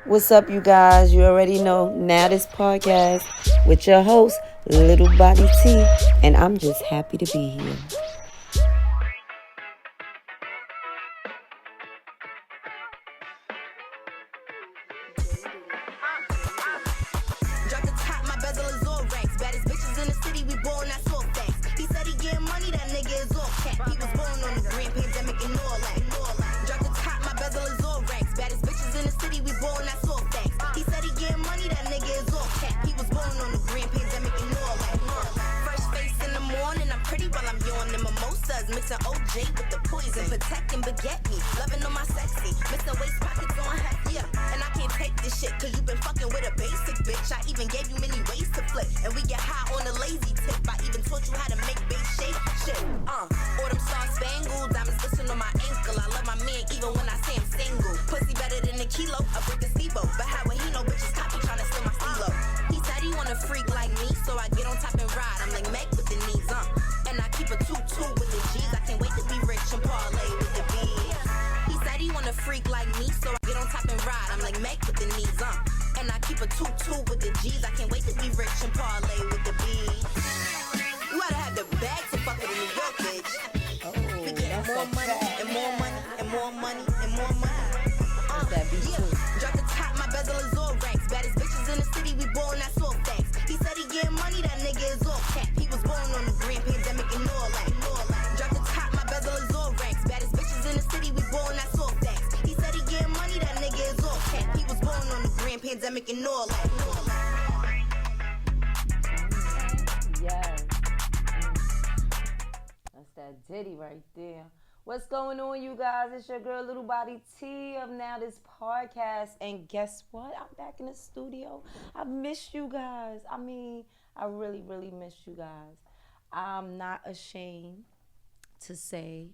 What's up, you guys? You already know Now This Podcast with your host, Little Body T, and I'm just happy to be here. Drop the top, my bezel is all racks. Baddest bitches in the city, we born, that's all facts. He said he getting money, that nigga is all cat. He was born on the grand pandemic and all that. Drop the top, my bezel is all racks. Baddest bitches in the city, we born, that's all facts. He said he getting money, that nigga is all cat. He was born on the grand pandemic and all that. Fresh face in the morning, I'm pretty while I'm yawning mimosas. Mixing OJ with the poison, protect and beget me. Loving on my sexy, mixing waist pockets on her, yeah. And I can't take this shit, cause you been fucking with a basic bitch. I even gave you many ways to flip, and we get high on the lazy tip. I even taught you how to make base shape shit. Or them star spangled diamonds glisten on my ankle. I love my man even when I say I'm single. Pussy better than a kilo, I break the SIBO. But how would he know bitches copy tryna steal my stilo? He said he want a freak like me, so I get on top and ride. I'm like Meg with the knees, and I keep a 2-2 with the G's. I can't wait to be rich and parlay with the B's. He said he want a freak like me, so I get on top and ride. I'm like Meg with the knees, and I keep a 2-2 with the G's. I can't wait to be rich and parlay with the B's. You gotta have the bag to fuck with a New York bitch. We get more money and more money and more money and more money. Drop the top, my bezel is all racks. Baddest bitches in the city, we born, that's all facts. He said he getting money, that nigga is all cap. He was born on the grand pandemic and all that. Drop the top, my bezel is all racks. Baddest bitches in the city, we born, that's all facts. He said he getting money, that nigga is all cap. He was born on the grand pandemic and all that. Yes. That's that Diddy right there. What's going on, you guys? It's your girl, Little Body T of Now This Podcast. And guess what? I'm back in the studio. I missed you guys. I mean, I really, really missed you guys. I'm not ashamed to say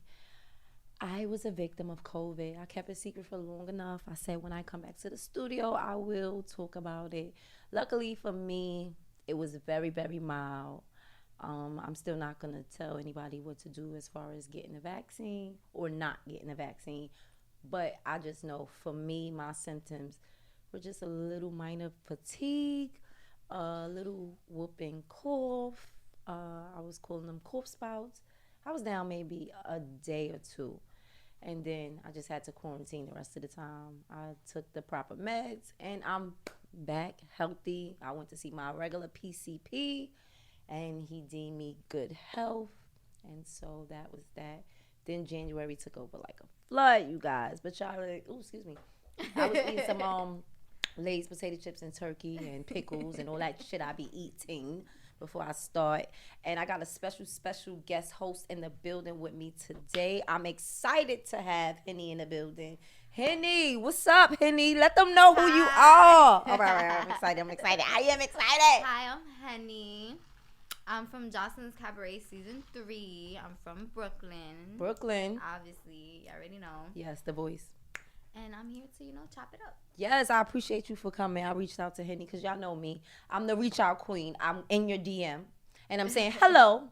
I was a victim of COVID. I kept it secret for long enough. I said when I come back to the studio, I will talk about it. Luckily for me, it was very, very mild. I'm still not going to tell anybody what to do as far as getting the vaccine or not getting the vaccine. But I just know for me, my symptoms were just a little minor fatigue, a little whooping cough. I was calling them cough spouts. I was down maybe a day or two. And then I just had to quarantine the rest of the time. I took the proper meds and I'm back healthy. I went to see my regular PCP. And he deemed me good health. And so that was that. Then January took over like a flood, you guys. But y'all like, oh, excuse me. I was eating some Lay's potato chips and turkey and pickles and all that shit I be eating before I start. And I got a special guest host in the building with me today. I'm excited to have Henny in the building. Henny, what's up, Henny? Let them know who you are. All right, I'm excited. I am excited. Hi, I'm Henny. I'm from Jocelyn's Cabaret Season 3. I'm from Brooklyn. Obviously, you already know. Yes, the voice. And I'm here to, chop it up. Yes, I appreciate you for coming. I reached out to Henny because y'all know me. I'm the reach out queen. I'm in your DM. And I'm saying hello.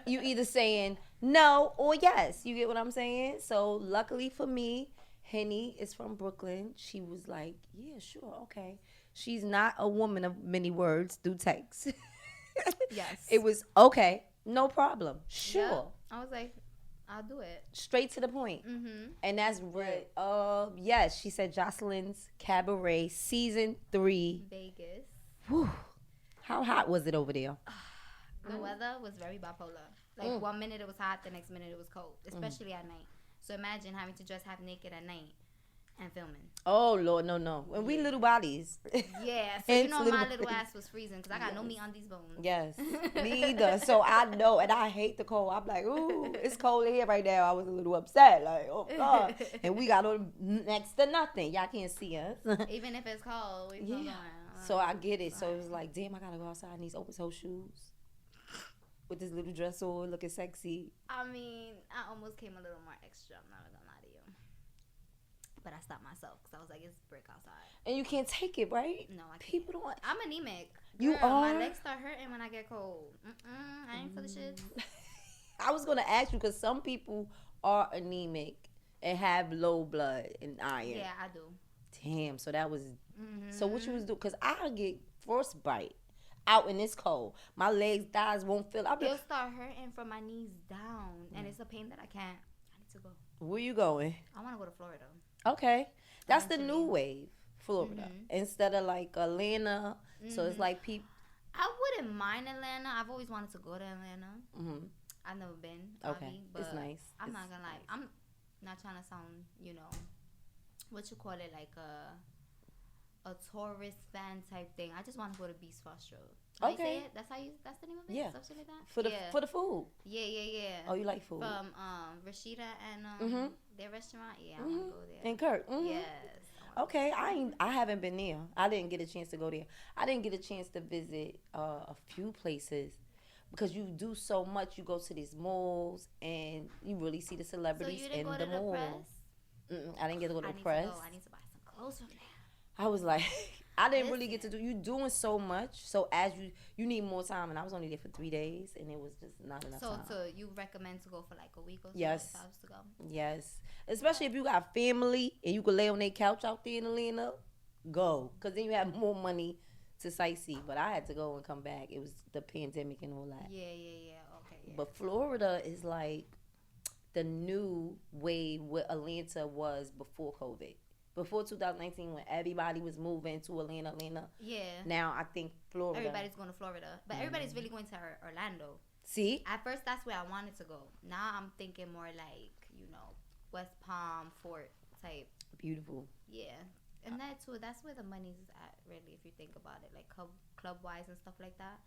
You either saying no or yes. You get what I'm saying? So luckily for me, Henny is from Brooklyn. She was like, yeah, sure, okay. She's not a woman of many words. Do text. Yes. It was okay, no problem, sure. Yep. I was like, I'll do it. Straight to the point. Mm-hmm. And that's right. Yes, she said Jocelyn's Cabaret Season 3. Vegas. Whew. How hot was it over there? The weather was very bipolar. Like 1 minute it was hot, the next minute it was cold, especially at night. So imagine having to dress half naked at night and filming. Oh, Lord, no. And we little bodies. Yeah, so my little ass was freezing because I got no meat on these bones. Yes, me either. So I know, and I hate the cold. I'm like, ooh, it's cold in here right now. I was a little upset, like, oh, God. And we got on next to nothing. Y'all can't see us. Even if it's cold, we come on. So I get it. So it was like, damn, I got to go outside in these open toe shoes with this little dress on, looking sexy. I mean, I almost came a little more extra. I'm not gonna lie to you. But I stopped myself because I was like, it's brick outside. And you can't take it, right? No, I can't. People don't. I'm anemic. You Girl, are? My legs start hurting when I get cold. I ain't for the shit. I was going to ask you because some people are anemic and have low blood and iron. Yeah, I do. Damn. So that was. So what you was doing? Cause I get frostbite out in this cold. My legs, thighs won't feel. It'll start hurting from my knees down, and it's a pain that I can't. I need to go. Where you going? I want to go to Florida. Okay, that's the new wave, Florida, instead of like Atlanta. So it's like people. I wouldn't mind Atlanta. I've always wanted to go to Atlanta. I've never been. Okay, but it's nice. I'm not gonna lie. I'm not trying to sound, what you call it, like a tourist fan type thing. I just want to go to Beast Foster. Okay, that's the name of it. Yeah, Something like that. For the food. Yeah. Oh, you like food? From Rashida and their restaurant. Yeah, I want to go there. And Kirk. Yes. Okay, I haven't been there. I didn't get a chance to go there. I didn't get a chance to visit a few places because you do so much. You go to these malls and you really see the celebrities in the mall. I didn't get to go to the press. I need to buy some clothes from there. I was like, I didn't really get to do. You doing so much, so as you need more time, and I was only there for 3 days, and it was just not enough time. So you recommend to go for like a week or so? Yes. If I was to go? Yes, especially if you got family and you can lay on their couch out there in Atlanta, go, cause then you have more money to sightsee. But I had to go and come back. It was the pandemic and all that. Yeah. Okay. Yeah. But Florida is like the new wave what Atlanta was before COVID. Before 2019, when everybody was moving to Atlanta. Yeah. Now I think Florida. Everybody's going to Florida, but everybody's really going to Orlando. See? At first, that's where I wanted to go. Now I'm thinking more like, West Palm, Fort type. Beautiful. Yeah. And that's where the money's at, really, if you think about it. Like club-wise and stuff like that.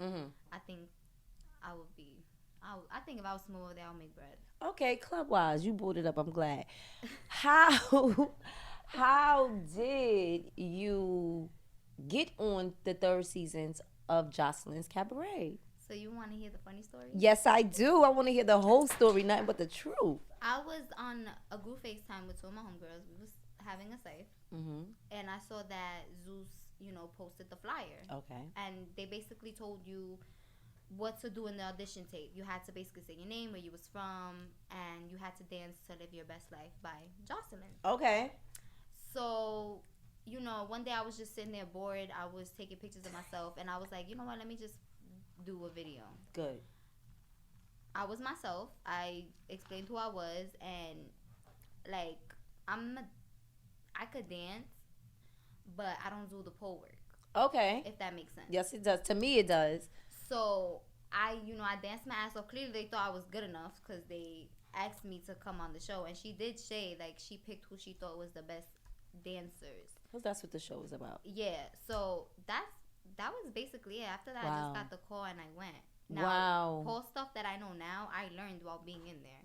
I think I would be... I think if I was to move over there, I'll make bread. Okay, club-wise, you brought it up. I'm glad. How did you get on the 3rd seasons of Jocelyn's Cabaret? So you want to hear the funny story? Yes, I do. I want to hear the whole story, nothing but the truth. I was on a group FaceTime with 2 of my homegirls. We was having a safe. And I saw that Zeus, posted the flyer. Okay. And they basically told you what to do in the audition tape. You had to basically say your name, where you was from, and you had to dance to Live Your Best Life by Jocelyn. Okay. So, one day I was just sitting there bored. I was taking pictures of myself, and I was like, you know what, let me just do a video. Good. I was myself. I explained who I was, and, like, I could dance, but I don't do the pole work. Okay. If that makes sense. Yes, it does. To me, it does. So, I danced my ass off. Clearly, they thought I was good enough because they asked me to come on the show. And she did say, like, she picked who she thought was the best dancers. Well, that's what the show was about. Yeah. So, that was basically it. After that, I just got the call and I went. Now, pole stuff that I know now, I learned while being in there.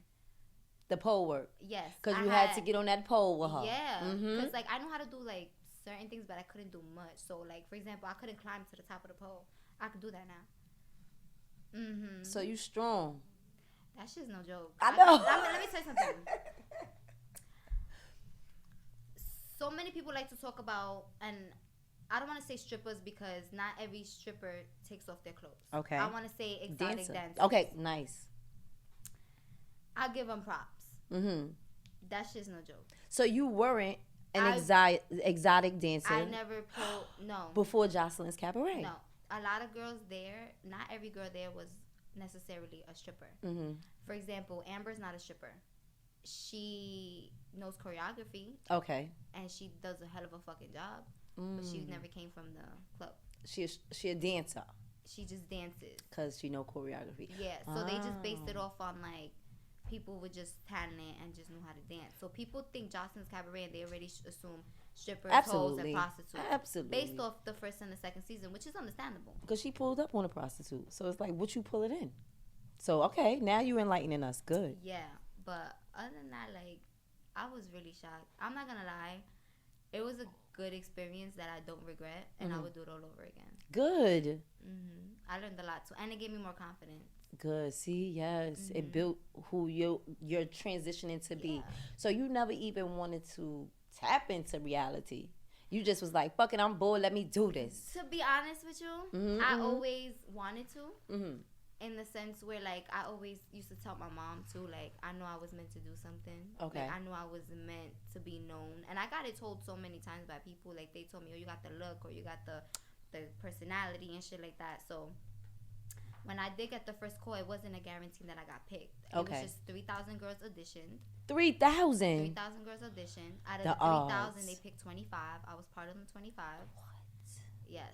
The pole work? Yes. Because you had to get on that pole with her. Yeah. Because, like, I know how to do, like, certain things, but I couldn't do much. So, like, for example, I couldn't climb to the top of the pole. I could do that now. So you strong. That shit's no joke. I know. Let me tell you something. So many people like to talk about, and I don't want to say strippers because not every stripper takes off their clothes. Okay. I want to say exotic dancers. Okay, nice. I give them props. That shit's no joke. So you weren't an exotic dancer. I never pulled, no. Before Jocelyn's Cabaret. No. A lot of girls there, not every girl there was necessarily a stripper. For example, Amber's not a stripper. She knows choreography. Okay. And she does a hell of a fucking job. But she never came from the club. She a dancer. She just dances. Because she know choreography. Yeah. So they just based it off on, like, people with just talent and just knew how to dance. So people think Jocelyn's Cabaret and they already assume strippers, hoes, and prostitutes. Absolutely. Based off the 1st and the 2nd season, which is understandable. Because she pulled up on a prostitute. So it's like, what you pull it in? So, okay, now you enlightening us. Good. Yeah. But other than that, like, I was really shocked. I'm not going to lie. It was a good experience that I don't regret. And I would do it all over again. Good. I learned a lot, too. And it gave me more confidence. Good. See, yes. It built who you're transitioning to be. So you never even wanted to tap into reality. You just was like, fuck it, I'm bored, let me do this. To be honest with you, I always wanted to. in the sense where, like, I always used to tell my mom, too, like, I know I was meant to do something. Okay. Like, I knew I was meant to be known. And I got it told so many times by people. Like, they told me, oh, you got the look, or you got the personality and shit like that. So, when I did get the first call, it wasn't a guarantee that I got picked. Okay. It was just 3,000 girls auditioned. 3,000? 3,000 girls auditioned. Out of the 3,000, they picked 25. I was part of them 25. What? Yes.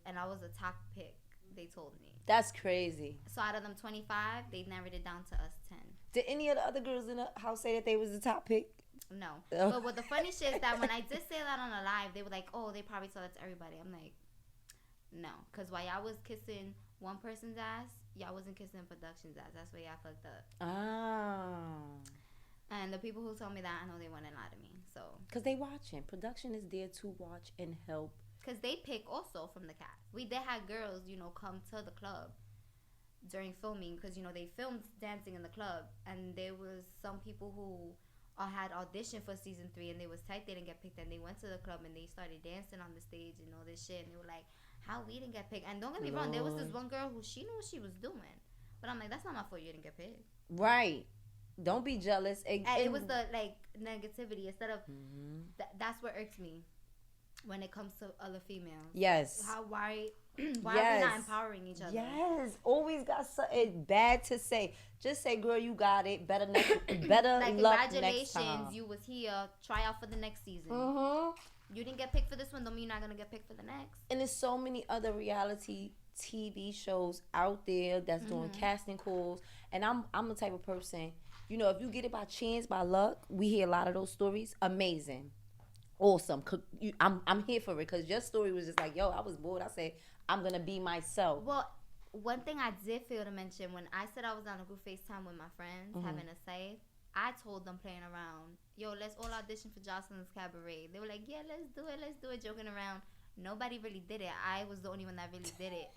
And I was a top pick, they told me. That's crazy. So out of them 25, they narrowed it down to us 10. Did any of the other girls in the house say that they was the top pick? No. Oh. But what the funny shit is that when I did say that on a live, they were like, oh, they probably told that to everybody. I'm like, no. Because while y'all was kissing one person's ass, y'all wasn't kissing production's ass. That's why y'all fucked up. Ah. And the people who told me that, I know they wouldn't lie to me. So. Because they watching. Production is there to watch and help. Because they pick also from the cast. They had girls, come to the club during filming. Because, they filmed dancing in the club. And there was some people who had auditioned for season 3. And they was tight, they didn't get picked. And they went to the club and they started dancing on the stage and all this shit. And they were like, how we didn't get picked? And don't get me wrong, there was this one girl who she knew what she was doing. But I'm like, that's not my fault you didn't get picked. Right. Don't be jealous. And it was the, negativity. Instead of, that's what irks me. When it comes to other females. Yes. Why are we not empowering each other? Yes. Always got something bad to say. Just say, girl, you got it. Better luck congratulations, next time. you was here. Try out for the next season. Mm-hmm. You didn't get picked for this one, don't mean you're not going to get picked for the next. And there's so many other reality TV shows out there that's doing casting calls. And I'm the type of person, if you get it by chance, by luck, we hear a lot of those stories. Amazing. Awesome. I'm here for it because your story was just like, yo, I was bored. I said, I'm going to be myself. Well, one thing I did fail to mention, when I said I was on a group FaceTime with my friends, having a safe, I told them playing around, yo, let's all audition for Jocelyn's Cabaret. They were like, yeah, let's do it, joking around. Nobody really did it. I was the only one that really did it.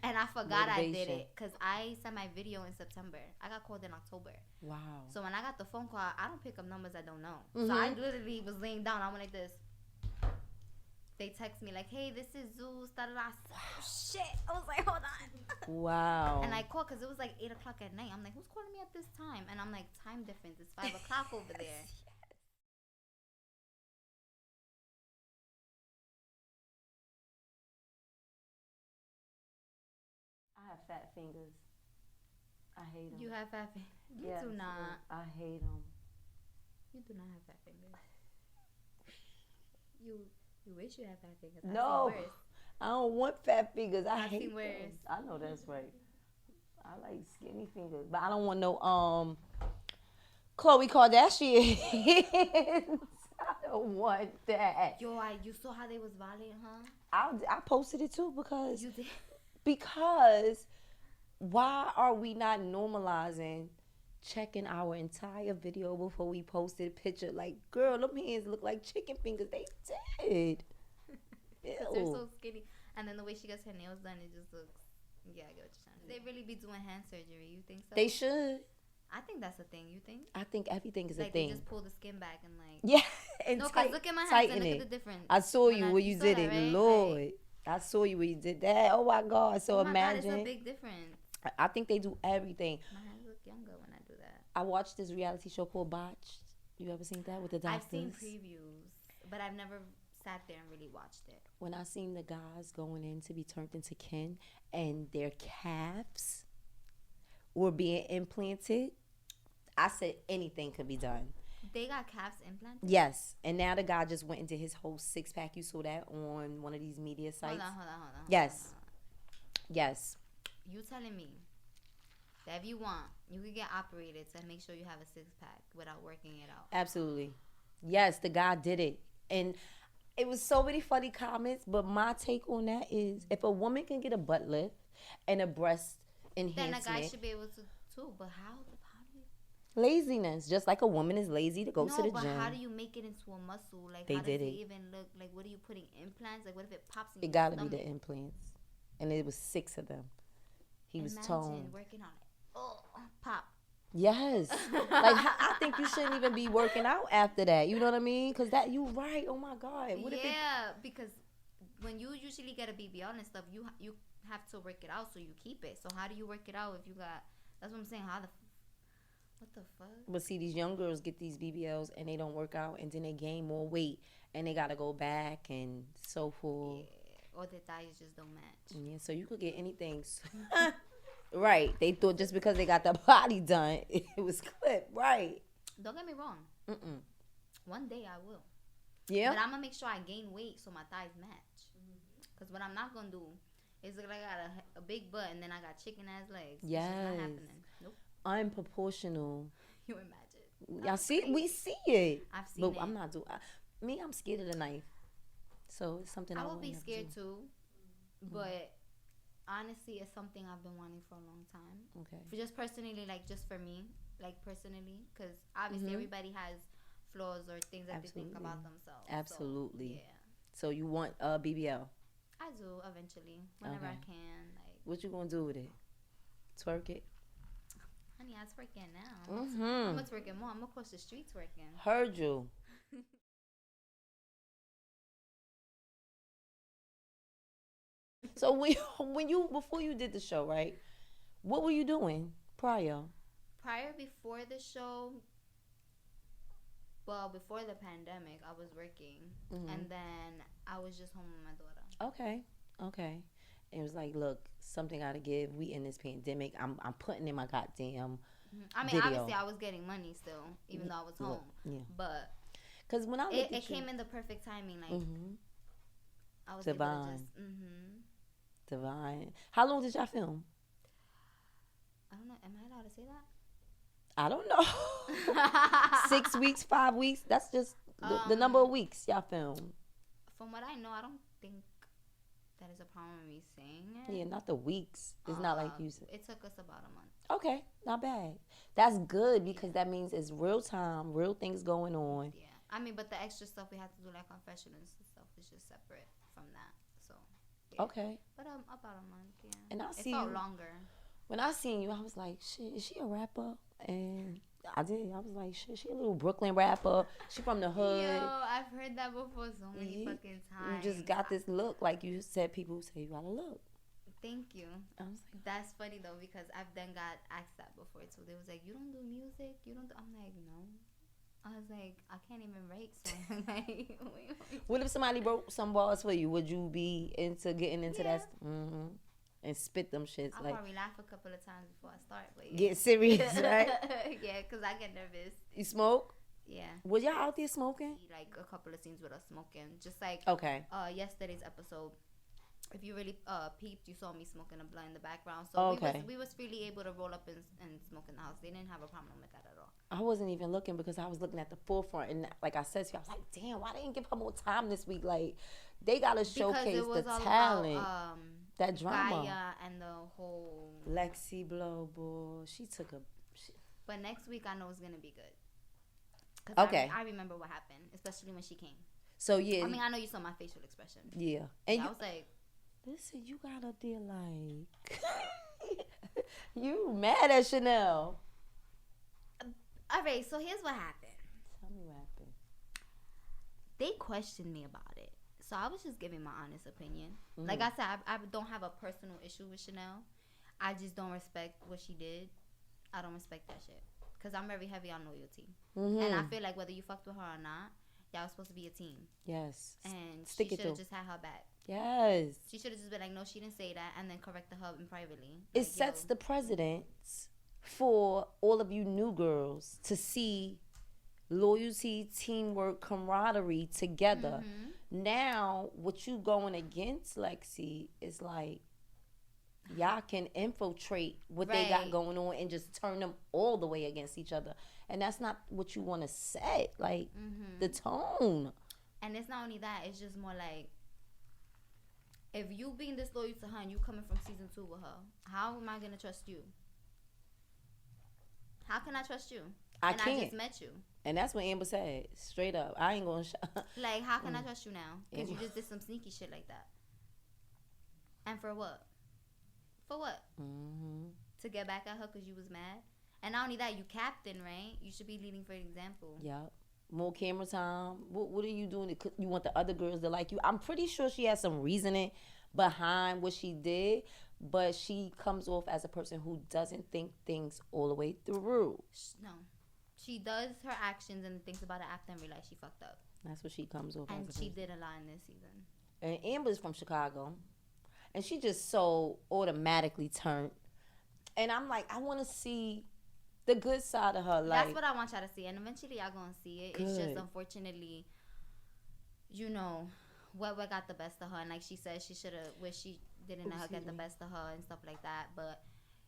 And I forgot I did it because I sent my video in September. I got called in October. Wow. So when I got the phone call, I don't pick up numbers I don't know. So I literally was laying down. I went like this. They text me like, hey, this is Zeus. Da-da-da. Oh, shit. I was like, hold on. Wow. And I called because it was like 8 o'clock at night. I'm like, who's calling me at this time? And I'm like, time difference. It's 5 o'clock over there. I have fat fingers. I hate them. You have fat fingers? You do not. I hate them. You do not have fat fingers. You wish you had fat fingers. No. I don't want fat fingers. I hate seen worse. them. I know that's right. I like skinny fingers. But I don't want no Khloe Kardashian. I don't want that. Yo, you saw how they was violating her? I posted it too because... You did? Because why are we not normalizing checking our entire video before we posted a picture? Like, girl, them hands look like chicken fingers. They did. Because they're so skinny. And then the way she gets her nails done, it just looks... Yeah, I get what you're trying to say. They really be doing hand surgery. You think so? They should. I think that's a thing. You think? I think everything is a like thing. They just pull the skin back and like... Yeah. And no, because look at my hands and look at the difference. I saw you where you did it. Right? Lord. Like, I saw you when you did that. Oh my God. So imagine. God, it's a big difference. I think they do everything. My hands look younger when I do that. I watched this reality show called Botched. You ever seen that with the doctors? I've seen previews, but I've never sat there and really watched it. When I seen the guys going in to be turned into kin and their calves were being implanted, I said anything could be done. They got calves implanted? Yes. And now the guy just went into his whole six-pack. You saw that on one of these media sites? Hold on. Yes. Yes. You telling me that if you want, you could get operated to make sure you have a six-pack without working it out? Absolutely. Yes, the guy did it. And it was so many funny comments, but my take on that is if a woman can get a butt lift and a breast enhancement... Then a guy should be able to too, but how do you... Laziness, just like a woman is lazy to go to the gym. No, but how do you make it into a muscle? Like, they how does did it it even look? Like, what are you putting implants? Like, what if it pops in It your gotta stomach? be the implants. And it was 6 of them. He was toned. Imagine working on it. Oh, pop. Yes. Like, I think you shouldn't even be working out after that. You know what I mean? Because that, you right. Oh, my God. Because when you usually get a BBL and stuff, you have to work it out so you keep it. So how do you work it out if you got? That's what I'm saying. What the fuck? But see, these young girls get these BBLs and they don't work out, and then they gain more weight, and they gotta go back and so forth. Yeah. Or their thighs just don't match. Yeah, so you could get anything. Right. They thought just because they got the body done, it was clipped. Right. Don't get me wrong. One day I will. Yeah. But I'm gonna make sure I gain weight so my thighs match. Because what I'm not gonna do is look like I got a big butt and then I got chicken ass legs. Yes. It's just not happening. Nope. Unproportional. You imagine. Y'all see? We see it. I've seen but it. I'm not doing. I'm scared of the knife. So it's something I will be never scared do. too. But honestly, it's something I've been wanting for a long time. Okay. For just personally, like just for me, like personally, because obviously everybody has flaws or things that they think about themselves. Absolutely. So, yeah. So you want a BBL? I do eventually, whenever I can. Like, what you gonna do with it? Twerk it? Honey, I twerking now. I'm gonna twerking more. I'm gonna cross the street twerking. Heard you. So before you did the show, right? What were you doing prior? Before the show, well, before the pandemic, I was working, and then I was just home with my daughter. Okay. It was like, look, something gotta give. We in this pandemic. I'm putting in my goddamn. I mean, video. obviously, I was getting money still, even though I was home. Yeah. But because when I looked at came in the perfect timing, like I was divine. able to just divine. How long did y'all film? I don't know. Am I allowed to say that? I don't know. 6 weeks, 5 weeks. That's just the number of weeks y'all filmed. From what I know, I don't think that is a problem with me saying it. Yeah, not the weeks. It's not like you said. It took us about a month. Okay, not bad. That's good because that means it's real time, real things going on. Yeah. I mean, but the extra stuff we had to do, like confessionals and stuff, is just separate from that. So, yeah. Okay. But about a month, yeah. And it felt longer. When I seen you, I was like, shit, is she a rapper? And I did. I was like, shit, she a little Brooklyn rapper. She from the hood. Yo, I've heard that before so many fucking times. You just got this look. Like you said, people say you got a look. Thank you. I was like, that's funny though because I've then got asked that before too. They was like, "You don't do music? You don't do?" I'm like, "No." I was like, "I can't even write songs." Like, what if somebody wrote some bars for you? Would you be into getting into that? And spit them shits. I'll like, probably laugh a couple of times before I start. But yeah. Get serious, right? Yeah, because I get nervous. You smoke? Yeah. Was y'all out there smoking? Like a couple of scenes with us smoking. Just like yesterday's episode. If you really peeped, you saw me smoking a blunt in the background. So we was freely able to roll up and smoke in the house. They didn't have a problem with that at all. I wasn't even looking because I was looking at the forefront. And like I said to you, I was like, damn, why they didn't give her more time this week? Like, they got to showcase the talent. About, that drama. Gaia and the whole... Lexi Blow, boy. She took a... But next week, I know it's going to be good. Okay. I remember what happened, especially when she came. So, yeah. I mean, I know you saw my facial expression. Yeah. And I was like... Listen, you got up there like... you mad at Chanel. All right, so here's what happened. Tell me what happened. They questioned me about it. So I was just giving my honest opinion. Like I said, I don't have a personal issue with Chanel. I just don't respect what she did. I don't respect that shit. Because I'm very heavy on loyalty. And I feel like whether you fucked with her or not, y'all was supposed to be a team. Yes. And she should have just had her back. Yes. She should have just been like, no, she didn't say that. And then correct the hub privately. It sets the precedence for all of you new girls to see loyalty, teamwork, camaraderie together. Now, what you going against, Lexi, is like, y'all can infiltrate what they got going on and just turn them all the way against each other. And that's not what you want to set, like, the tone. And it's not only that, it's just more like, if you being disloyal to her and you coming from season 2 with her, how am I going to trust you? How can I trust you? I just met you. And that's what Amber said. Straight up. I ain't going to... Like, how can I trust you now? Because you just did some sneaky shit like that. And for what? For what? To get back at her because you was mad? And not only that, you captain, right? You should be leading for example. Yep. More camera time? What are you doing? You want the other girls to like you? I'm pretty sure she has some reasoning behind what she did, but she comes off as a person who doesn't think things all the way through. No. She does her actions and thinks about it after and realize she fucked up. That's what she comes off and as. And she did a lot in this season. And Amber's from Chicago. And she just so automatically turned. And I'm like, I want to see the good side of her. Like, that's what I want y'all to see. And eventually y'all going to see it. Good. It's just unfortunately, you know, what got the best of her. And like she said, she should have wished she didn't let her get the best of her and stuff like that. But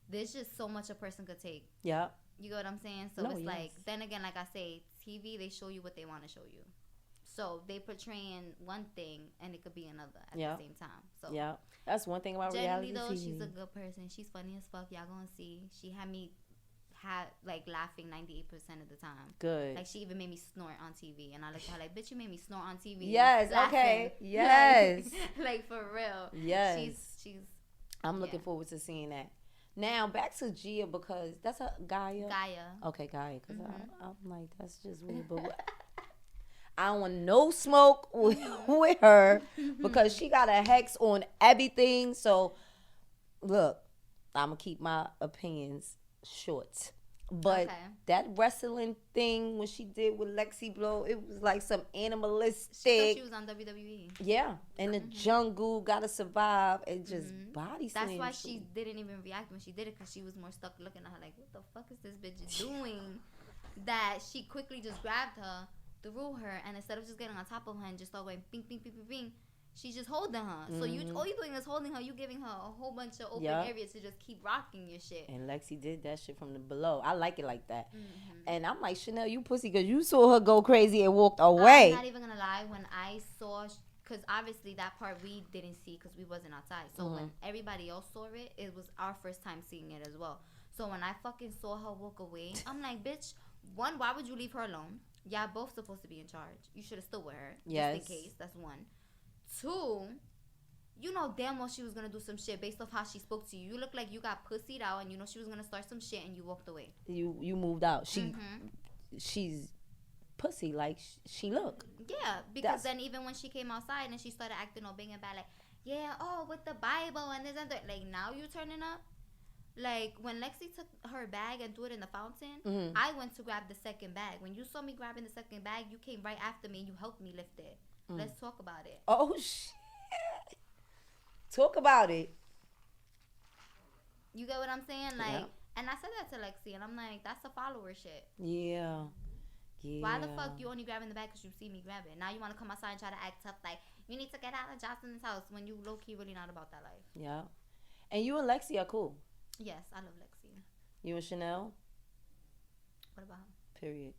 there's just so much a person could take. Yeah. You get what I'm saying? So it's like, then again, like I say, TV, they show you what they want to show you. So they portraying one thing and it could be another at the same time. So yeah, that's one thing about reality TV. Generally though, she's a good person. She's funny as fuck. Y'all gonna see. She had me like laughing 98% of the time. Good. Like she even made me snort on TV, and I looked at her like, "Bitch, you made me snort on TV." Yes. Laughing. Okay. Yes. Like for real. Yes. She's. I'm looking forward to seeing that. Now back to Gia, because that's a Gaia. Okay, Gaia. Because I'm like, that's just weird. But I don't want no smoke with her because she got a hex on everything. So look, I'm gonna keep my opinions short. But that wrestling thing when she did with Lexi Blow, it was like some animalistic. She was on WWE. Yeah, in the jungle, gotta survive, and just body slam. That's why she didn't even react when she did it, because she was more stuck looking at her like, what the fuck is this bitch doing? That she quickly just grabbed her, threw her, and instead of just getting on top of her and just start going bing, bing, bing, bing, bing, she's just holding her. So all you're doing is holding her. You giving her a whole bunch of open areas to just keep rocking your shit. And Lexi did that shit from the below. I like it like that. And I'm like, Chanel, you pussy, because you saw her go crazy and walked away. I'm not even gonna lie. When I saw, because obviously that part we didn't see because we wasn't outside. So when everybody else saw it, it was our first time seeing it as well. So when I fucking saw her walk away, I'm like, bitch, one, why would you leave her alone? Y'all both supposed to be in charge. You should have stood with her. Just in case. That's one. Two, you know damn well she was gonna do some shit based off how she spoke to you. You look like you got pussied out, and you know she was gonna start some shit, and you walked away. You moved out. She's pussy like she look. Yeah, because then even when she came outside and she started acting all big and bad, like, yeah, oh, with the Bible and this and that, like, now you turning up. Like, when Lexi took her bag and threw it in the fountain, I went to grab the second bag. When you saw me grabbing the second bag, you came right after me and you helped me lift it. Let's talk about it. Oh, shit. Talk about it. You get what I'm saying? Like, and I said that to Lexi, and I'm like, that's the follower shit. Yeah. Why the fuck you only grabbing the bag because you see me grab it? Now you want to come outside and try to act tough like, you need to get out of Jocelyn's house when you low-key really not about that life. Yeah. And you and Lexi are cool. Yes, I love Lexi. You and Chanel? What about her? Period.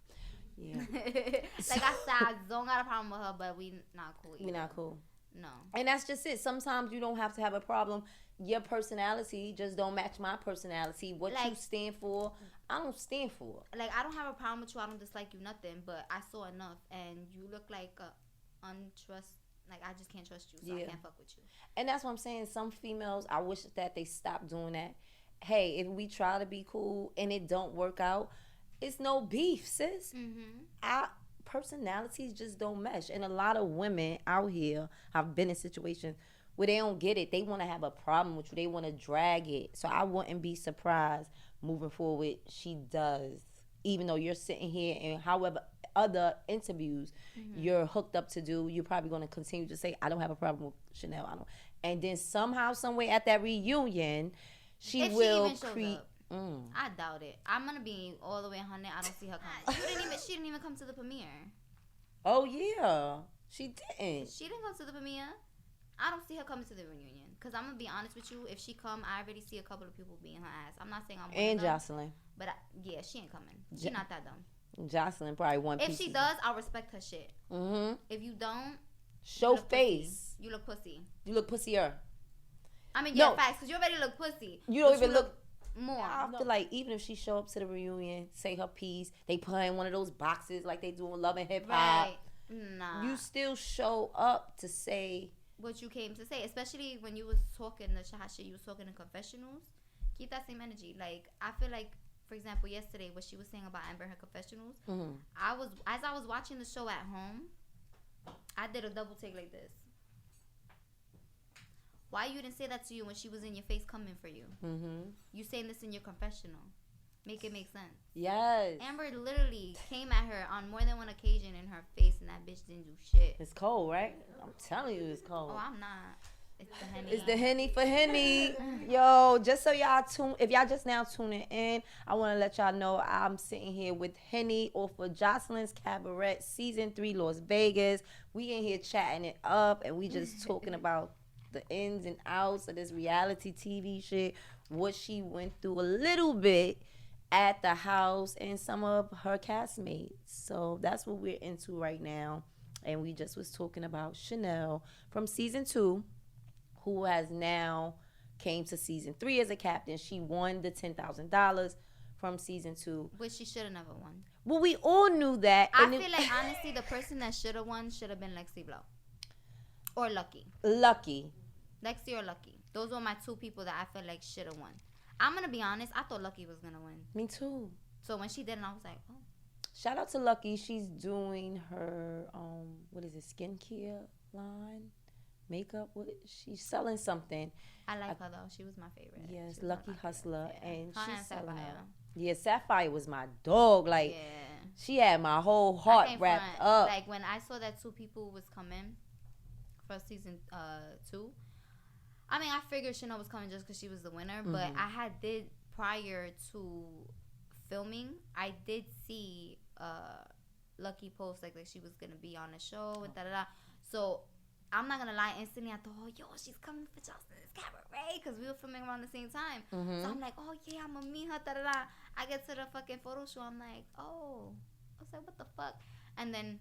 Yeah. Like I said, I don't got a problem with her, but we not cool either. We not cool. No. And that's just it. Sometimes you don't have to have a problem. Your personality just don't match my personality. What you stand for, I don't stand for. Like, I don't have a problem with you. I don't dislike you, nothing. But I saw enough, and you look like a untrust. Like, I just can't trust you, so I can't fuck with you. And that's what I'm saying. Some females, I wish that they stopped doing that. Hey, if we try to be cool and it don't work out, it's no beef, sis. Our personalities just don't mesh. And a lot of women out here have been in situations where they don't get it. They want to have a problem with you. They want to drag it. So I wouldn't be surprised moving forward she does. Even though you're sitting here and however other interviews you're hooked up to do, you're probably going to continue to say, I don't have a problem with Chanel. I don't. And then somehow, some way at that reunion, she will create. I doubt it. I'm gonna be all the way 100. I don't see her come. She didn't even come to the premiere. Oh yeah, she didn't. She didn't come to the premiere. I don't see her coming to the reunion. Cause I'm gonna be honest with you. If she come, I already see a couple of people beating her ass. I'm not saying I'm. And Jocelyn. But yeah, she ain't coming. She not that dumb. Jocelyn probably one. If she does, I'll respect her shit. If you don't, show face. You look pussy. You look pussier. I mean, yeah, facts. Cause you already look pussy. You don't even look more. I feel like even if she show up to the reunion, say her piece, they put her in one of those boxes like they do in Love and Hip Hop. Right. Nah. You still show up to say what you came to say, especially when you was talking the shit you was talking in confessionals. Keep that same energy. Like, I feel like for example, yesterday, what she was saying about Amber, her confessionals, Mm-hmm. as I was watching the show at home, I did a double take like this. Why you didn't say that to you when she was in your face coming for you? Mm-hmm. You saying this in your confessional. Make it make sense. Yes. Amber literally came at her on more than one occasion in her face, and that bitch didn't do shit. It's cold, right? I'm telling you, it's cold. Oh, I'm not. It's the Henny. It's the Henny for Henny. Yo, just so y'all if y'all just now tuning in, I want to let y'all know I'm sitting here with Henny off of Jocelyn's Cabaret Season 3 Las Vegas. We in here chatting it up, and we just talking about the ins and outs of this reality TV shit, what she went through a little bit at the house, and some of her castmates. So that's what we're into right now. And we just was talking about Chanel from Season 2, who has now came to Season 3 as a captain. She won the $10,000 from Season 2. Which she should have never won. Well, we all knew that. I feel like, honestly, the person that should have won should have been Lexi Blow. Or Lucky. Lucky. Lexi or Lucky. Those were my two people that I feel like should have won. I'm going to be honest. I thought Lucky was going to win. Me too. So when she didn't, I was like, oh. Shout out to Lucky. She's doing her, what is it, skincare line? Makeup? She's selling something. I like her, though. She was my favorite. Yes, Lucky Hustler. Yeah. And her she's selling Sapphire. out. Yeah, Sapphire was my dog. Like, yeah. She had my whole heart wrapped up. Like, when I saw that two people was coming for Season 2, I mean, I figured Chanel was coming just because she was the winner. Mm-hmm. But I did, prior to filming, I did see Lucky post, like she was going to be on the show and da-da-da. So, I'm not going to lie, instantly I thought, oh, yo, she's coming for Justin's Cabaret, because we were filming around the same time. Mm-hmm. So I'm like, oh, yeah, I'm going to meet her, da-da-da. I get to the fucking photo shoot, I'm like, oh. I was like, what the fuck? And then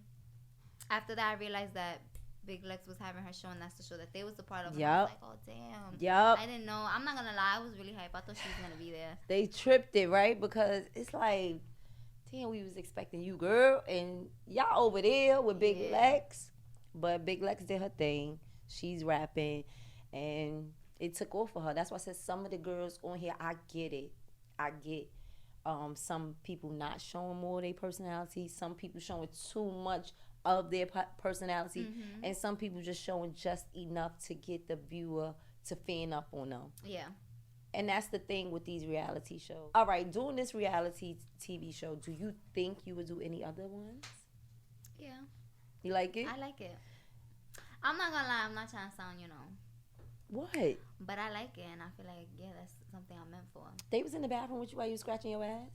after that, I realized that Big Lex was having her show, and that's the show that they was a part of. Yep. I was like, oh, damn. Yep. I didn't know. I'm not going to lie. I was really hyped. I thought she was going to be there. They tripped it, right? Because it's like, damn, we was expecting you, girl, and y'all over there with Big Lex. But Big Lex did her thing. She's rapping, and it took off for her. That's why I said some of the girls on here, I get it. I get some people not showing more of their personality. Some people showing too much of their personality. Mm-hmm. And some people just showing just enough to get the viewer to fan up on them. Yeah. And that's the thing with these reality shows. All right, doing this reality TV show, do you think you would do any other ones? Yeah. You like it? I like it. I'm not gonna lie, I'm not trying to sound, What? But I like it, and I feel like, yeah, that's something I'm meant for. They was in the bathroom with you while you was scratching your ass?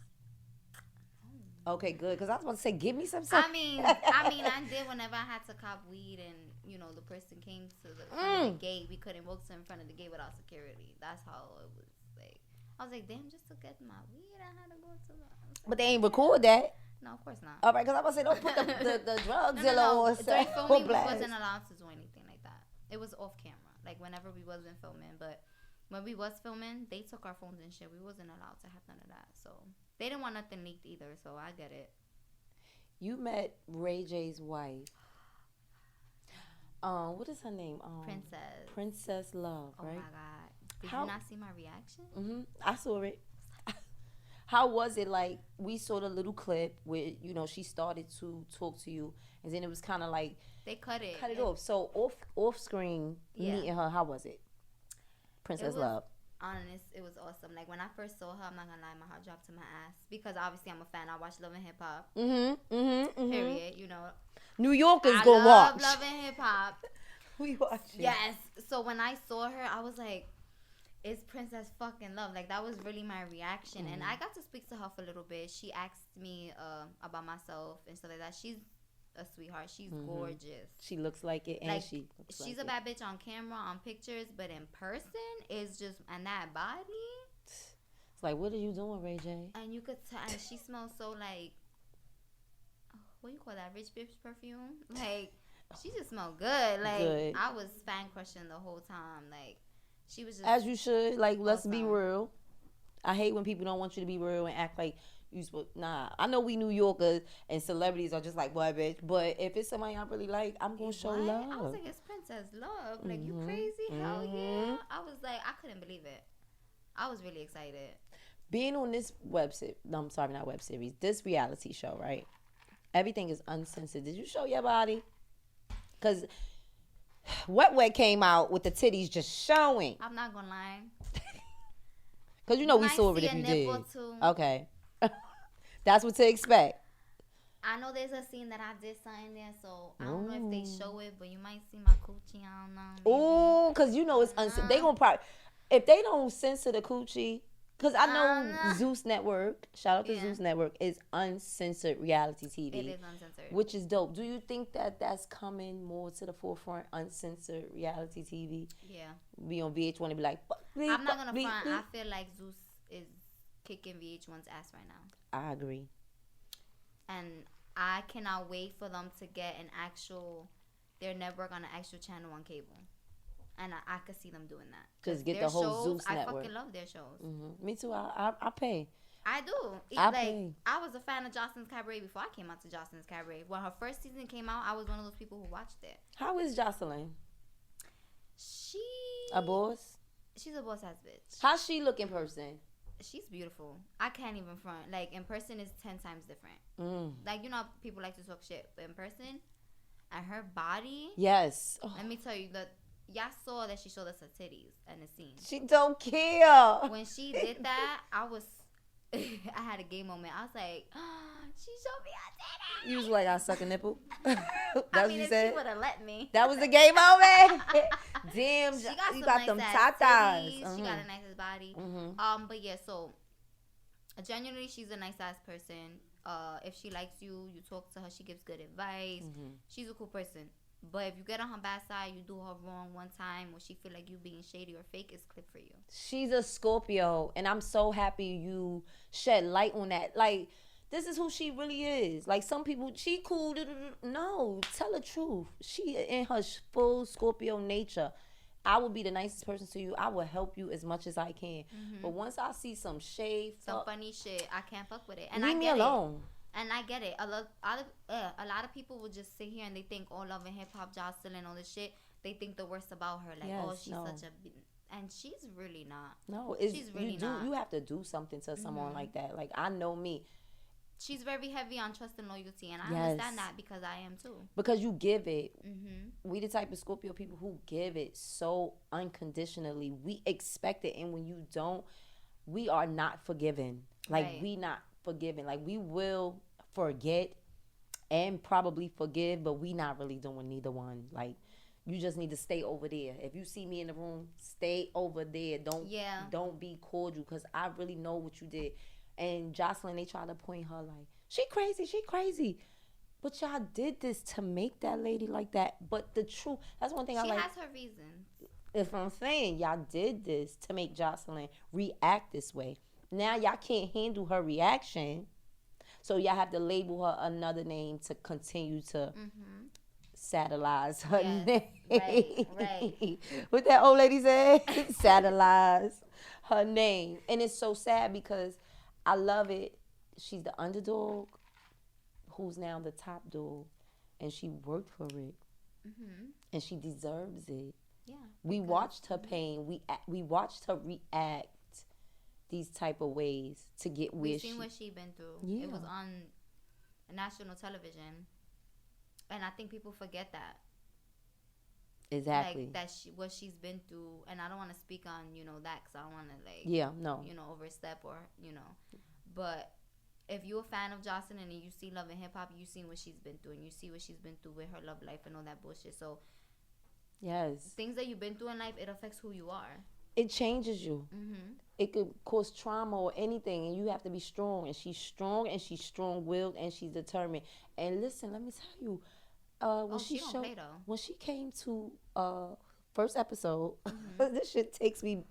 Oh. Okay, good, because I was about to say, give me some stuff. I mean, I did whenever I had to cop weed, and, the person came to the front of the gate. We couldn't walk to in front of the gate without security. That's how it was, like. I was like, damn, just to get my weed, I had to go to the... But they ain't record that. No, of course not. All right, because I was going to say, don't put the drugs no. or during filming, we wasn't allowed to do anything like that. It was off camera, like whenever we wasn't filming. But when we was filming, they took our phones and shit. We wasn't allowed to have none of that. So they didn't want nothing leaked either, so I get it. You met Ray J's wife. What is her name? Princess Love, right? Oh, my God. Did you not see my reaction? Mm-hmm. I saw it. How was it? Like, we saw the little clip where, she started to talk to you, and then it was kind of like... They cut it. Cut it off. So, off screen, meeting her, how was it? Princess Love. Honest, it was awesome. Like, when I first saw her, I'm not gonna lie, my heart dropped to my ass. Because, obviously, I'm a fan. I watch Love and Hip Hop. Period, New Yorkers go watch. I love Love and Hip Hop. We watch it. Yes. So, when I saw her, I was like... It's Princess fucking Love. Like, that was really my reaction. And I got to speak to her for a little bit. She asked me about myself and stuff like that. She's a sweetheart. She's gorgeous. She looks like it, and like, she's a bad bitch on camera, on pictures, but in person is just, and that body. It's like, what are you doing, Ray J? And you could tell, and she smells so like, what do you call that, rich bitch perfume? Like, she just smelled good. Like, I was fan crushing the whole time. Like, she was just... As you should. Like, let's be real. I hate when people don't want you to be real and act like you supposed... Nah. I know we New Yorkers and celebrities are just like, boy, bitch. But if it's somebody I really like, I'm going to show love. I was like, it's Princess Love. Like, you crazy? Hell yeah. I was like, I couldn't believe it. I was really excited. being on this no, I'm sorry, not web series, this reality show, right? Everything is uncensored. Did you show your body? Because Wet came out with the titties just showing. I'm not gonna lie. Because you know we saw it if you did. Too. Okay. That's what to expect. I know there's a scene that I did something there, so I don't know if they show it, but you might see my coochie. I don't know. Ooh, because you know it's uncensored. They gonna probably, if they don't censor the coochie, because I know Zeus Network, shout out to Zeus Network, is uncensored reality TV. It is uncensored. Which is dope. Do you think that that's coming more to the forefront, uncensored reality TV? Yeah. Be on VH1 and be like, I'm not going to front. I feel like Zeus is kicking VH1's ass right now. I agree. And I cannot wait for them to get their network on an actual channel on cable. And I could see them doing that. Just get the whole Zeus Network. I fucking love their shows. Mm-hmm. Me too. I pay. I do. Pay. I was a fan of Jocelyn's Cabaret before I came out to Jocelyn's Cabaret. When her first season came out, I was one of those people who watched it. How is Jocelyn? She a boss? She's a boss ass bitch. How's she look in person? She's beautiful. I can't even front. Like, in person is 10 times different. Like, you know how people like to talk shit, but in person, and her body. Yes. Let me tell you that. Y'all saw that she showed us her titties in the scene. She don't care. When she did that, I had a gay moment. I was like, oh, she showed me her titties. You was like, I suck a nipple. That's I mean, what you if said? she would have let me. That was the gay moment. Damn, she you got them nice tatas. She got a nice body. But yeah, so genuinely, she's a nice ass person. If she likes you, you talk to her. She gives good advice. She's a cool person. But if you get on her bad side, you do her wrong one time, or she feel like you being shady or fake, it's clip for you. She's a Scorpio, and I'm so happy you shed light on that. Like, this is who she really is. Like, some people, she cool. No, tell the truth. She in her full Scorpio nature. I will be the nicest person to you. I will help you as much as I can. But once I see some shade, some funny shit, I can't fuck with it. And leave me alone. And I get it. A lot of people will just sit here and they think, oh, Love and Hip Hop, Jocelyn, all this shit. They think the worst about her. Like, oh, she's such a... And she's really not. No, she's really not. You have to do something to someone like that. Like, I know me. She's very heavy on trust and loyalty. And I understand that because I am too. Because you give it. We the type of Scorpio people who give it so unconditionally. We expect it. And when you don't, we are not forgiven. Like, we not forgiven. Like, we will forget and probably forgive, but we not really doing neither one. Like, you just need to stay over there. If you see me in the room, stay over there. Don't be cordial, because I really know what you did. And Jocelyn, they try to point her like, she crazy. But y'all did this to make that lady like that. But the truth, that's one thing I like. She has her reasons. If I'm saying, y'all did this to make Jocelyn react this way. Now y'all can't handle her reaction. So y'all have to label her another name to continue to satirize her name. Right. What that old lady said? Satirize her name. And it's so sad because I love it. She's the underdog who's now the top dog. And she worked for it. And she deserves it. Yeah. We watched her pain. We watched her react these type of ways to get where We've seen what she been through. Yeah. It was on national television, and I think people forget that. Exactly. Like what she's been through, and I don't want to speak on that because I don't want to overstep or but if you're a fan of Jocelyn and you see Love and Hip Hop, you've seen what she's been through, and you see what she's been through with her love life and all that bullshit. So yes, things that you've been through in life, it affects who you are. It changes you. It could cause trauma or anything, and you have to be strong. And she's strong, and she's strong-willed, and she's determined. And listen, let me tell you, when she came to first episode, this shit takes me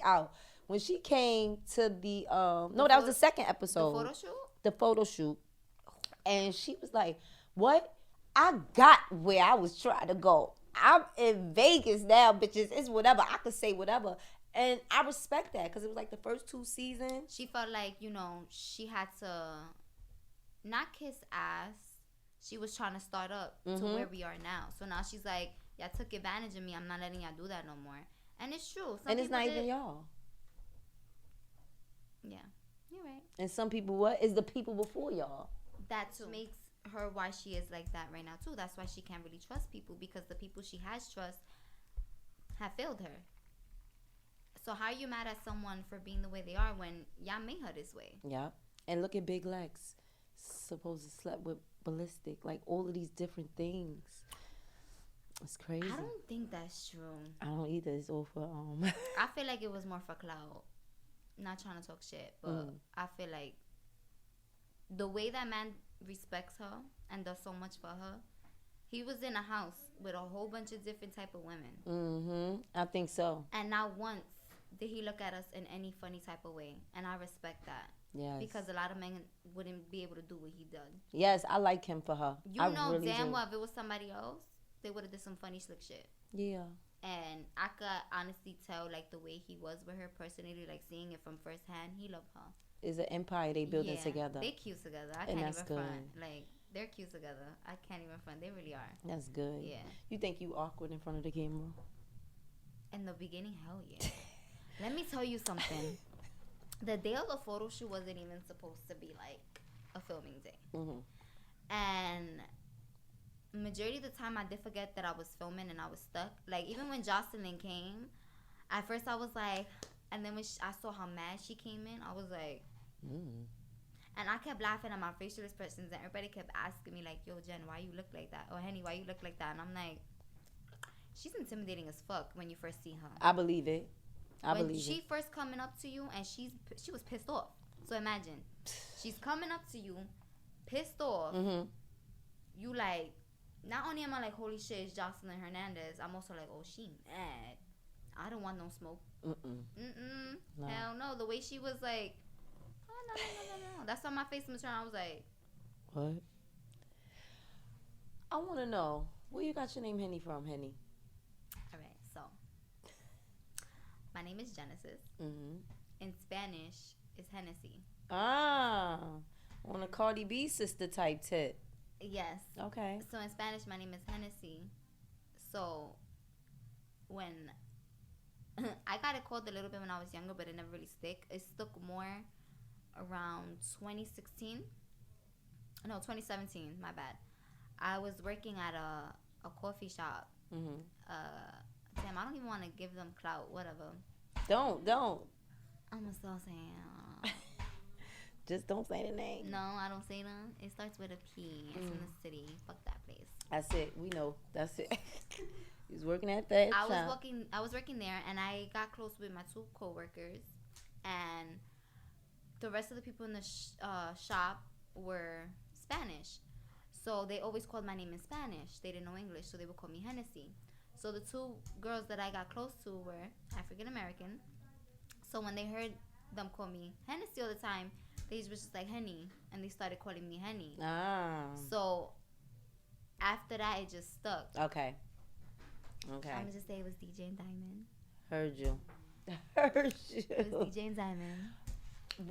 out. When she came to the that was the second episode. The photo shoot, and she was like, "What? I got where I was trying to go. I'm in Vegas now, bitches. It's whatever. I could say whatever." And I respect that because it was like the first 2 seasons. She felt like, she had to not kiss ass. She was trying to start up to where we are now. So now she's like, y'all took advantage of me. I'm not letting y'all do that no more. And it's true. And it's not even y'all. Yeah, you're right. And some people, what is the people before y'all? That too makes her why she is like that right now too. That's why she can't really trust people, because the people she has trust have failed her. So how are you mad at someone for being the way they are when y'all made her this way? Yeah. And look at Big Lex. Supposed to slept with Ballistic. Like, all of these different things. It's crazy. I don't think that's true. I don't either. It's all for I feel like it was more for clout. Not trying to talk shit, but I feel like the way that man respects her and does so much for her, he was in a house with a whole bunch of different type of women. Mm-hmm. I think so. And not once did he look at us in any funny type of way. And I respect that. Yes. Because a lot of men wouldn't be able to do what he did. Yes, I like him for her. You know really damn well if it was somebody else, they would have did some funny slick shit. Yeah. And I could honestly tell, like, the way he was with her personally, like, seeing it from firsthand, he loved her. It's an empire they building together. They cute together. I can't even front. Like, they're cute together. I can't even front. They really are. That's good. Yeah. You think you awkward in front of the camera? In the beginning, hell yeah. Let me tell you something. The day of the photo shoot wasn't even supposed to be, like, a filming day. Mm-hmm. And majority of the time, I did forget that I was filming and I was stuck. Like, even when Jocelyn came, at first I was like, and then when I saw how mad she came in, I was like, and I kept laughing at my facial expressions, and everybody kept asking me, like, yo, Jen, why you look like that? Or Henny, why you look like that? And I'm like, she's intimidating as fuck when you first see her. I believe it. When she first coming up to you, and she was pissed off. So imagine, she's coming up to you, pissed off. Mm-hmm. You like, not only am I like, holy shit, it's Jocelyn Hernandez, I'm also like, oh, she mad. I don't want no smoke. No. Hell no. The way she was like, oh, no. That's why my face was turned. I was like, what? I want to know, where you got your name Henny from, Henny? All right, so my name is Genesis. Mm-hmm. In Spanish, it's Hennessy. Ah, on a Cardi B sister type tip. Yes. Okay. So in Spanish, my name is Hennessy. So when I got it called a little bit when I was younger, but it never really stuck. It stuck more around 2016. No, 2017. My bad. I was working at a coffee shop. Mm-hmm. Damn, I don't even want to give them clout. Whatever. Don't. I'm gonna start saying. Just don't say the name. No, I don't say them. It starts with a P. It's in the city. Fuck that place. That's it. We know. That's it. He's working at that shop. I was working there, and I got close with my two coworkers, and the rest of the people in the shop were Spanish. So they always called my name in Spanish. They didn't know English, so they would call me Hennessy. So the two girls that I got close to were African American. So when they heard them call me Hennessy all the time, they was just like Henny, and they started calling me Henny. Ah. So after that, it just stuck. Okay. I'm gonna just say it was DJ and Diamond. Heard you. It was DJ and Diamond.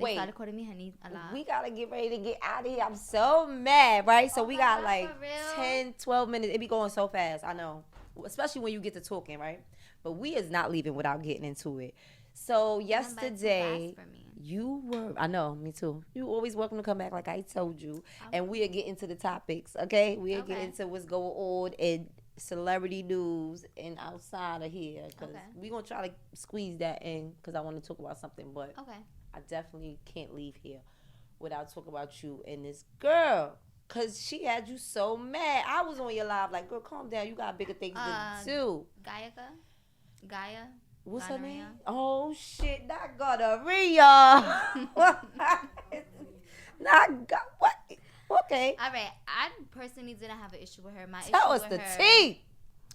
They started calling me Henny a lot. We gotta get ready to get out of here. I'm so mad, right? So we got like 10, 12 minutes. It be going so fast. I know. Especially when you get to talking, right? But we is not leaving without getting into it. So yesterday, you were, I know, me too. You always welcome to come back like I told you. Okay. And we'll get into the topics, okay? We'll get into what's going on in celebrity news and outside of here. Because we're going to try to squeeze that in because I want to talk about something. But I definitely can't leave here without talking about you and this girl. Because she had you so mad. I was on your live like, girl, calm down. You got bigger things to do. Gaia. What's her name? Oh, shit. Not gonorrhea. What? Okay. All right. I personally didn't have an issue with her. Tell us the tea.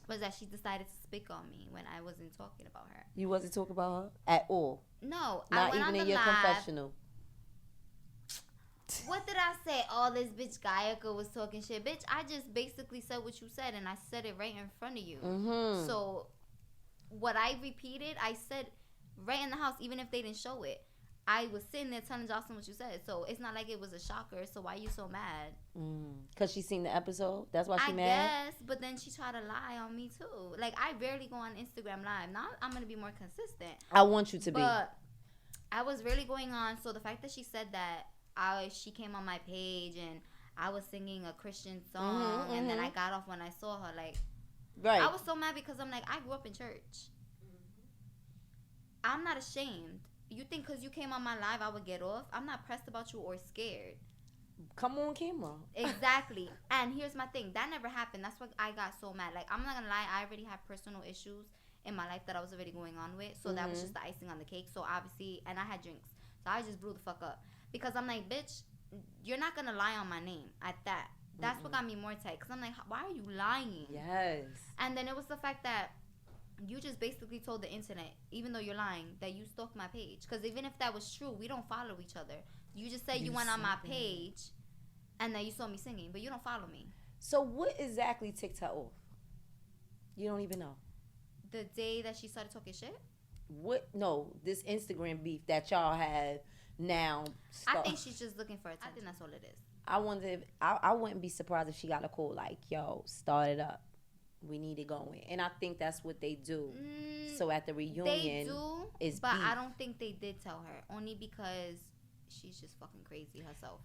Was that she decided to speak on me when I wasn't talking about her. You wasn't talking about her at all? No. Not even in your confessional? What did I say? Oh, this bitch Gaiaka was talking shit. Bitch, I just basically said what you said, and I said it right in front of you. Mm-hmm. So what I repeated, I said right in the house, even if they didn't show it. I was sitting there telling Jocelyn what you said. So it's not like it was a shocker. So why you so mad? Because she seen the episode? That's why she mad? I guess, but then she tried to lie on me too. Like, I barely go on Instagram Live. Now I'm going to be more consistent. I want you to be. I was really going on. So the fact that she said that she came on my page and I was singing a Christian song, and then I got off when I saw her. Like, right. I was so mad because I'm like, I grew up in church. I'm not ashamed. You think because you came on my live I would get off? I'm not pressed about you or scared. Come on camera. Exactly. And here's my thing. That never happened. That's why I got so mad. Like, I'm not gonna lie, I already had personal issues in my life that I was already going on with. So that was just the icing on the cake. So obviously, and I had drinks. So I just blew the fuck up. Because I'm like, bitch, you're not gonna lie on my name at that. That's what got me more tight. Because I'm like, why are you lying? Yes. And then it was the fact that you just basically told the internet, even though you're lying, that you stalked my page. Because even if that was true, we don't follow each other. You just said you went on my page and that you saw me singing, but you don't follow me. So what exactly ticked her off? You don't even know. The day that she started talking shit? What? No, this Instagram beef that y'all have now. I think she's just looking for attention. I think that's all it is. I wonder if I wouldn't be surprised if she got a call like, yo, start it up. We need it going. And I think that's what they do. So at the reunion, they do, it's but beef. I don't think they did tell her. Only because she's just fucking crazy herself.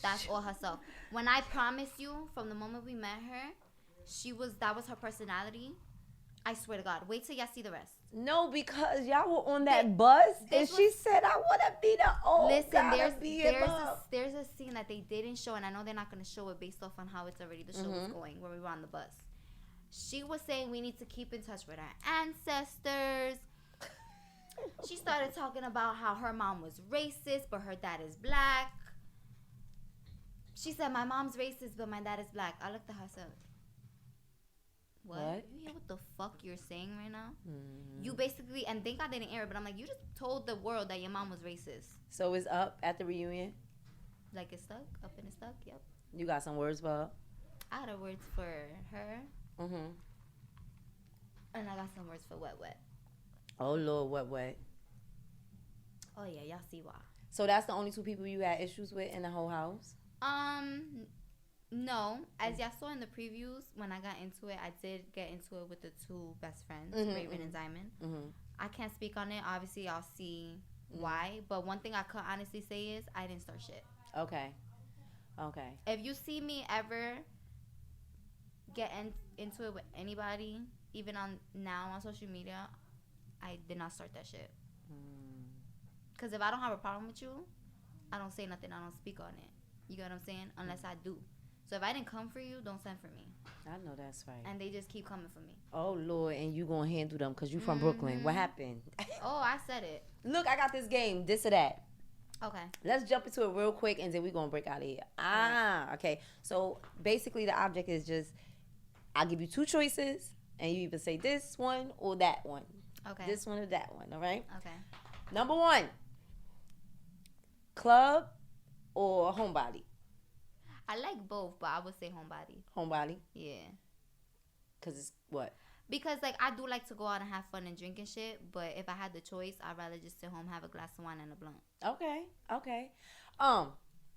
That's all herself. When I promise you, from the moment we met her, that was her personality. I swear to God. Wait till y'all see the rest. No, because y'all were on that bus, and she said, "I want to be the old." Listen, there's a scene that they didn't show, and I know they're not gonna show it based off on how it's already the show was going, where we were on the bus. She was saying we need to keep in touch with our ancestors. She started talking about how her mom was racist, but her dad is black. She said, my mom's racist, but my dad is black. I looked at her and said, what? You hear what the fuck you're saying right now? You basically, and thank God they didn't air it, but I'm like, you just told the world that your mom was racist. So it's up at the reunion? Like it's stuck? Up and it's stuck? Yep. You got some words for her? I had words for her. And I got some words for Wet Wet. Oh, Lord, Wet Wet. Oh, yeah, y'all see why. So that's the only two people you had issues with in the whole house? No. As y'all saw in the previews, when I got into it, I did get into it with the two best friends, Raven and Diamond. I can't speak on it. Obviously, I'll see why. But one thing I could honestly say is I didn't start shit. Okay. If you see me ever get into it with anybody, even on social media, I did not start that shit. Because if I don't have a problem with you, I don't say nothing. I don't speak on it. You get what I'm saying? Unless I do. So if I didn't come for you, don't send for me. I know that's right. And they just keep coming for me. Oh, Lord, and you gonna handle them because you from Brooklyn. What happened? Oh, I said it. Look, I got this game, this or that. Okay. Let's jump into it real quick, and then we're gonna break out of here. Okay. So basically the object is just, I'll give you two choices, and you either say this one or that one. Okay. This one or that one, all right? Okay. Number one, club or homebody? I like both, but I would say homebody. Homebody? Yeah. Because it's what? Because, like, I do like to go out and have fun and drink and shit, but if I had the choice, I'd rather just sit home, have a glass of wine and a blunt. Okay.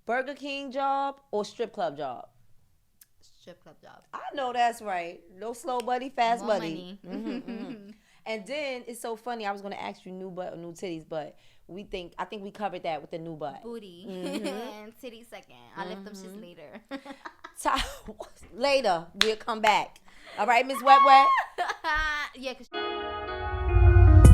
Burger King job or strip club job? Strip club job. I know that's right. No slow buddy, fast More buddy. money. And then it's so funny. I was gonna ask you new butt or new titties, but I think we covered that with the new butt. Booty and titty second. I'll lift them shits later. Later, we'll come back. All right, Miss Wet Wet. Yeah. 'Cause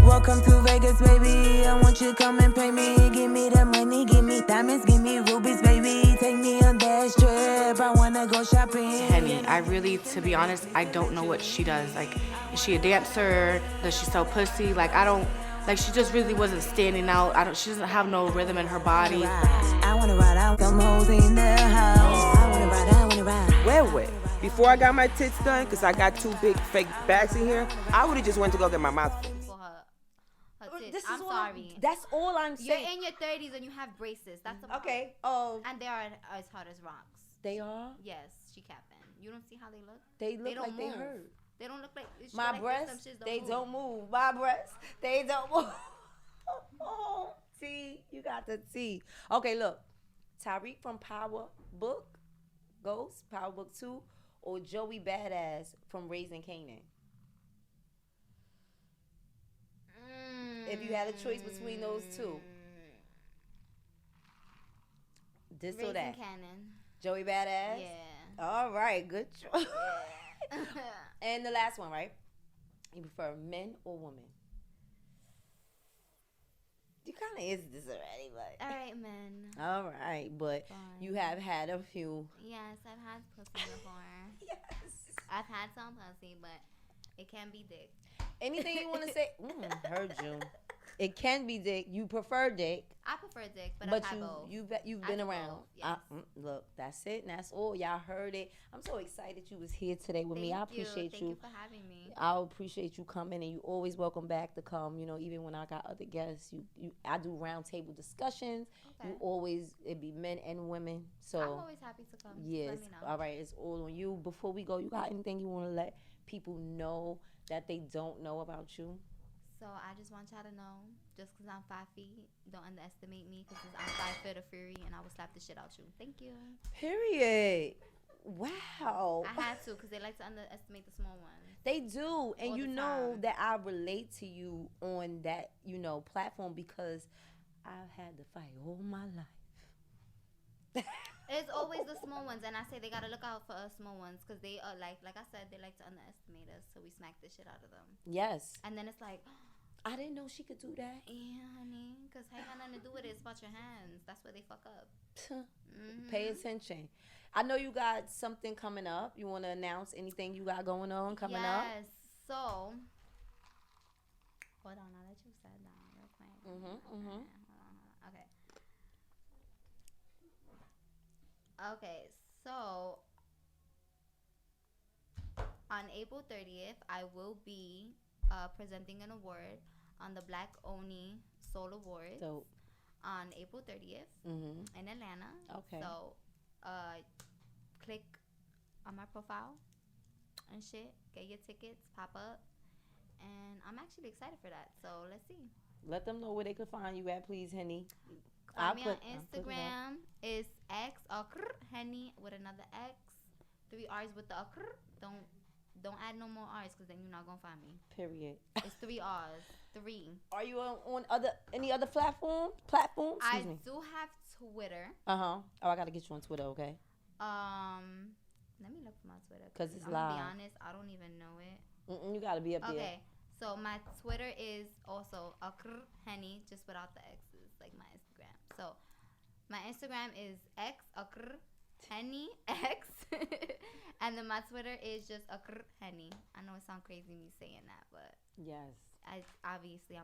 Welcome to Vegas, baby. I want you to come and pay me. Give me the money, give me diamonds, give me rubies, baby. Take me on that trip. I wanna go shopping. Henny, I really, to be honest, I don't know what she does. Like, is she a dancer? Does she sell pussy? Like, I don't. Like, she just really wasn't standing out. She doesn't have no rhythm in her body. I wanna ride out, some hoes in the house. I wanna ride. Wet. Before I got my tits done, because I got two big fake bags in here, I would have just went to go get my mouth fixed. for her tits. I'm sorry. That's all I'm saying. You're in your 30s and you have braces. That's a Okay. Oh. And they are as hard as rocks. They are? Yes, she capping. You don't see how they look? They look don't like they move. hurt. They don't look like My like breasts, this, they don't move. My breasts, they don't move. See, you got the T. Okay, look. Tariq from Power Book, Ghost, Power Book 2, or Joey Badass from Raising Canaan? If you had a choice between those two. This or Raising that. Cannon. Joey Badass? Yeah. All right, good choice. Yeah. And the last one, right? You prefer men or women? You kind of answered this already, but. All right, men. All right, but Fine. you have had a few. Yes, I've had pussy before. Yes. I've had some pussy, but it can be dick. Anything you want to say? Heard you. It can be dick. You prefer dick. I prefer dick, but I've had both. You've I been do around. both, yes. Look, that's it, and that's all. Y'all heard it. I'm so excited you was here today with me. I appreciate Thank you for having me. I appreciate you coming, and you always welcome back to come. You know, even when I got other guests, I do round table discussions. Okay. You always it be men and women. So I'm always happy to come. yes, Let me know. all right, it's all on you. Before we go, you got anything you want to let people know that they don't know about you? So I just want y'all to know, just because I'm 5 feet, don't underestimate me, because I'm 5 foot of fury, and I will slap the shit out you. Thank you. Period. Wow. I had to, because they like to underestimate the small ones. They do, and All you the know time. that I relate to you on that, platform because I've had to fight all my life. It's always the small ones, and I say they gotta look out for us small ones, because they are like I said, they like to underestimate us, so we smack the shit out of them. Yes. And then it's like, I didn't know she could do that. yeah, honey, because I got nothing to do with it. It's about your hands. That's where they fuck up. Pay attention. I know you got something coming up. You want to announce anything you got going on coming up? Yes. So, hold on. I'll let you sit down real quick. Hold on. Okay. Okay. So, on April 30th, I will be presenting an award on the Black Oni Soul Awards. Dope. On April 30th in Atlanta. Okay. So, click on my profile and shit. Get your tickets, pop up. And I'm actually excited for that. So, let's see. Let them know where they could find you at, please, Henny. Find me on Instagram. It's XOKURRRHENNY with another X. 3 R's with the OKURR. Don't add no more R's, because then you're not going to find me. Period. It's 3 R's. 3. Are you on any other platforms? I Excuse me. do have Twitter. Oh, I got to get you on Twitter, okay? Let me look for my Twitter. 'Cause it's I'm live. gonna be honest, I don't even know it. You got to be up there. Okay, so my Twitter is also Henny, just without the X's, like my Instagram. So my Instagram is XOKURRRHENNY X, and then my Twitter is just Henny. I know it sounds crazy me saying that, but Yes. I'm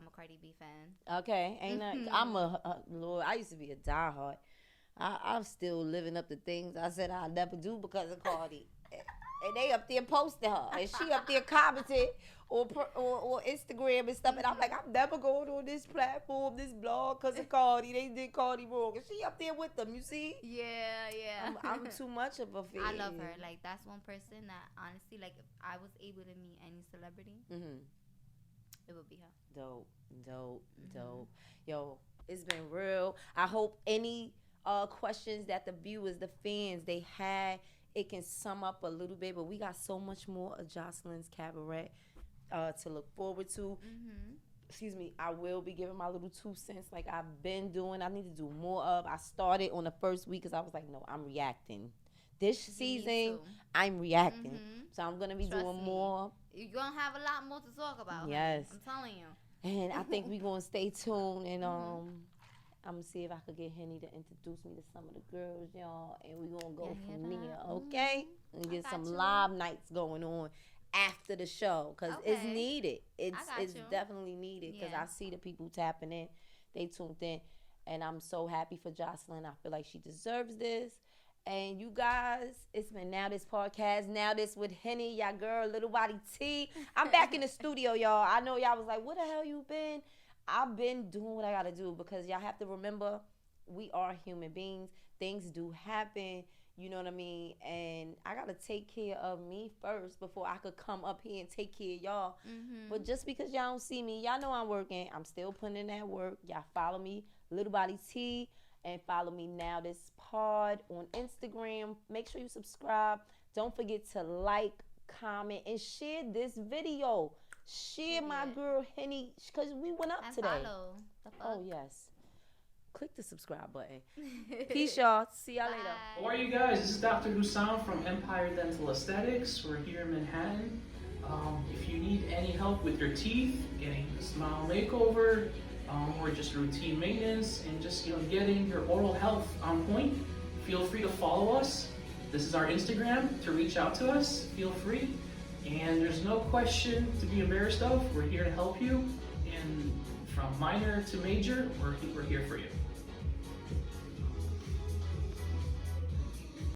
a Cardi B fan. Okay, ain't that? I'm Lord. I used to be a diehard. I'm still living up to things I said I'd never do because of Cardi. And they up there posting her, and she up there commenting or Instagram and stuff. And I'm like, I'm never going on this platform, this blog, because of Cardi. They did Cardi wrong, and she up there with them. You see? Yeah. I'm too much of a fan. I love her. Like, that's one person that honestly, like, if I was able to meet any celebrity, it would be her. Dope. Yo, it's been real. I hope any questions that the viewers, the fans, they had, it can sum up a little bit. But we got so much more of Jocelyn's Cabaret to look forward to. Excuse me. I will be giving my little 2 cents like I've been doing. I need to do more of. I started on the first week because I was like, no, I'm reacting. This season, I'm reacting. So I'm going to be doing more. You're going to have a lot more to talk about. Yes. I'm telling you. And I think we're going to stay tuned. And I'm going to see if I could get Henny to introduce me to some of the girls, y'all. And we're going to go from there, okay? And get some live nights going on after the show. Because it's needed. It's definitely needed. Because I see the people tapping in. They tuned in. And I'm so happy for Jocelyn. I feel like she deserves this. And you guys, it's been Now This Podcast. Now This with Henny, y'all girl, LILBODYTEE. I'm back in the studio, y'all. I know y'all was like, where the hell you been? I've been doing what I got to do because y'all have to remember we are human beings. Things do happen, you know what I mean? And I got to take care of me first before I could come up here and take care of y'all. But just because y'all don't see me, y'all know I'm working. I'm still putting in that work. Y'all follow me, LILBODYTEE. And follow me Now This Pod on Instagram. Make sure you subscribe. Don't forget to like, comment, and share this video. Share my girl Henny, because we went up today. Follow. Oh, yes. click the subscribe button. Peace, y'all. See y'all later. How are you guys? This is Dr. Hussam from Empire Dental Aesthetics. We're here in Manhattan. If you need any help with your teeth, getting a smile makeover, or just routine maintenance, and just getting your oral health on point, feel free to follow us. This is our Instagram to reach out to us. Feel free, and there's no question to be embarrassed of. We're here to help you, and from minor to major, we're here for you.